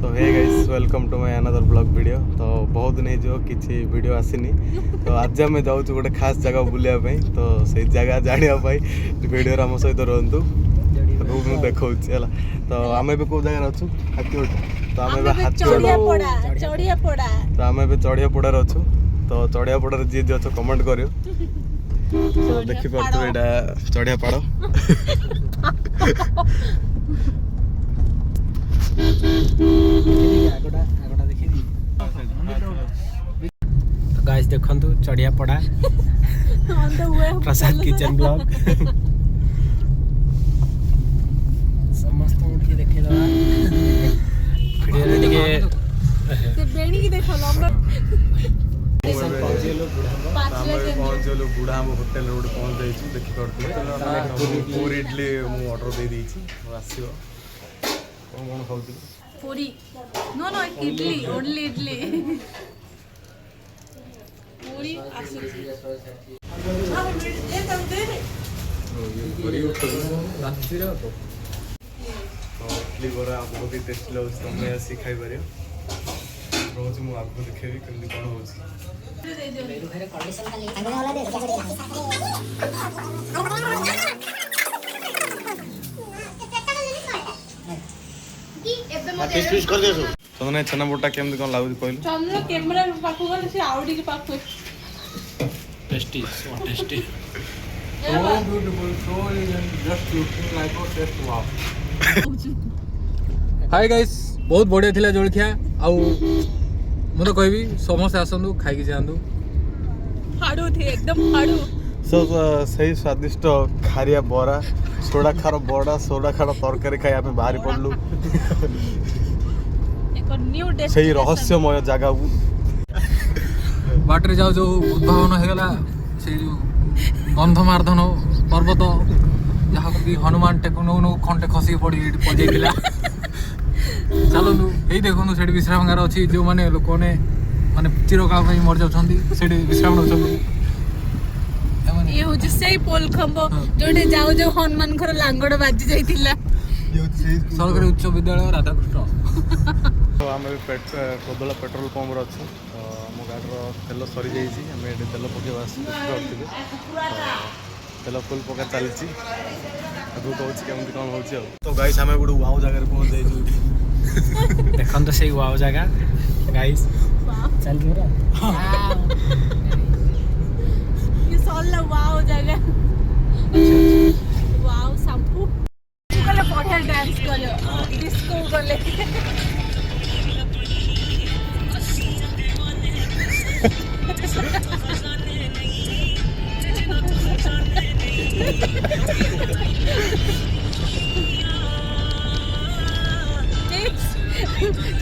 तो hey guys welcome to my another blog video. तो बहुत दिन जो किसी वीडियो आसीनी तो आज आम जाऊँ गोटे खास जगह बुलाया तो से जगह जानापी वीडियो आम सहित रुहतु मुझे देखा तो आम कौ जगह अच्छु हाथीगोट तो आम चढ़ियापड़ार अच्छु तो चढ़ियापड़ार जी जी अच्छे कमेंट कर देखिपे यहाँ चढ़ियापड़ तो गाइस देखंतु चढ़ियापड़ा प्रसाद किचन ब्लॉग समस्त उठके देखे दवा वीडियो रे टिके से बेणी की देखो लंबा पहुँचल बुढ़ा हम होटेल रोड पहुँच जाइए देखिपे पूरी इडली मुझे ऑर्डर दे देती आसो कौन खाऊ puri no no idli only idli puri आसुची हां ये तब दे दे पूरी रात्रि इडली बरा बहुत ही टेस्टी लगे तुम आसी खाई पार रोज मुझे आगे देखेबी कमी कौन हो चंदन छेनापोड़ा केमती कौन लगुच कहलु चंद्र कैमरा पाखु गले से आउडी के पाखु tasty so tasty so beautiful so just looking like a taste wow hi guys बहुत बढ़िया थिला जलखिया आउ मु तो कहबी समस्त आसंदु खाई जांदु हाडू थे एकदम हाडू सही स्वादिष्ट खारिया बरा सोडा खार बड़ा सोडा खार तरकारी खाई आम बाहरी पड़लु एक न्यू टेस्ट सही रहस्यमय जगह को बाटरे जाओ जो उद्भावन हो गला से जो गंधमार्दन पर्वत जहाँ कि हनुमान टेकनु खंटे खसी पड़ी पजाइला चलु यही देखो से विश्रामगार अच्छी जो मैंने लोक ने माने चिरकाल मर जाती विश्राम नौ ये होची सेई पोल खंबो जोटे जाऊ जो हनुमान घर लांगड़ बाजी जाइतिला सरकारी उच्च विद्यालय राधाकृष्ण तो आम कोदला पेट्रोल पंप अच्छे तो आम गाड़ी तेल सरी जाइए आम ये तेल पकड़ देखिपे तेल फुल पका चलती आगे कहूँ केमती कौन हो तो गाइस आम गोटे वाव जगह पहुँच जाइए देखन तो सही वाव जगह गाइस चल ये सोल्ला वाव जगह वाव शैम्पू कले बढ़िया डांस कलो डिस्को कले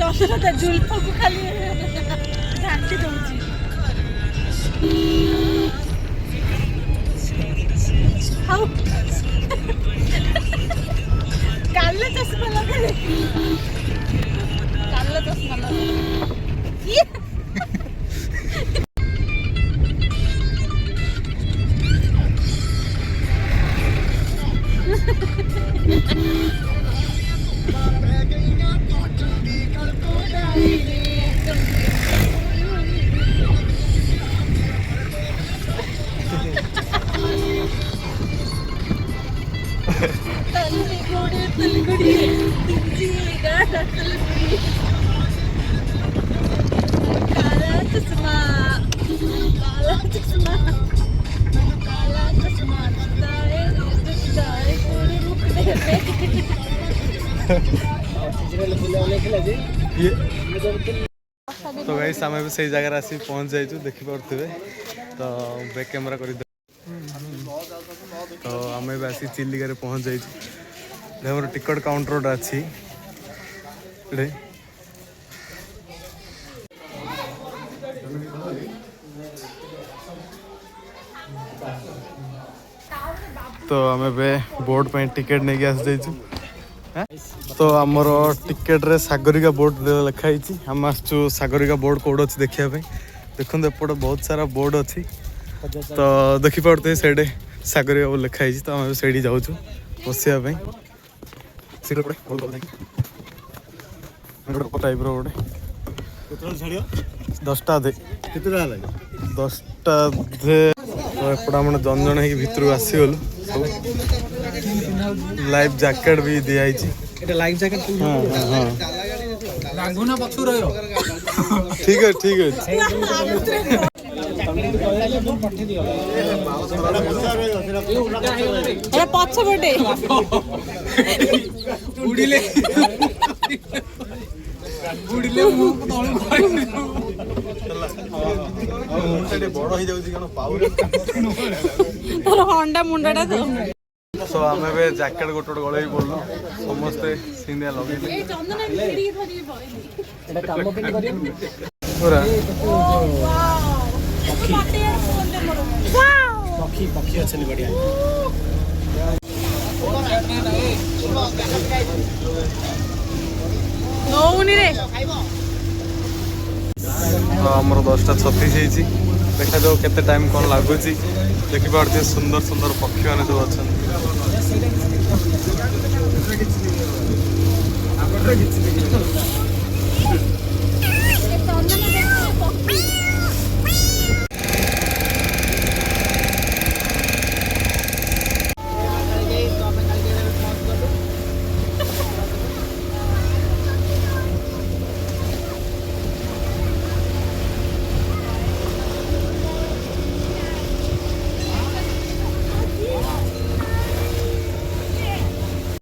चंद्र जुल्फ को खाली झांकी दौची काला चश्मा लगा काला चश्मा लगा तो गाइस आम भी सही जगह आसी पहुँच जाइए देखिपे तो बैक कैमेरा कर तो आम भी आसी चिलिका पहुँच जाइए मोर टिकट काउंटर अच्छी तो आम बोर्ड पर टिकेट नहीं आस जाइए तो आमर टिकेट रे सागरिका बोर्ड लिखाई आम आसचु सागरिका बोर्ड कौट अच्छी देखापी देखते एपटे बहुत सारा बोर्ड अच्छी तो देखिपे से सागरिका बोर्ड लिखाई तो आम से जाऊँ बसापी टाइप रोड छाड़ 10टा दे केते टका लागे 10टा दे तो एपटा मैंने जन जन है भितर आसीगलु सब लाइफ जैकेट भी दिया এটা লাইফ জ্যাকেট লাগু না পছু রহিও ठीक है ठीक है এটা পচ্ছে বটে উড়িলে উড়িলে মুখ তলু बड़ हो जाउची कनो पावर তোর হন্ডা মুন্ডাটা তো सो आमे बे जैकेट गोटे गोटे गले पड़लो समस्ते सिंधिया लगे এই চন্দনা ভিড়ি ধরি বই এটা কাম কেন করি पूरा ওয়াও পাটে আর ফোন দে মোর ওয়াও पक्षी पक्षी अच्छे बढ़िया নৌনি রে तो आमर 10:36 देखा जाओ केते टाइम कौन लगुच देखिपे सुंदर सुंदर पक्षी मैंने जो अच्छा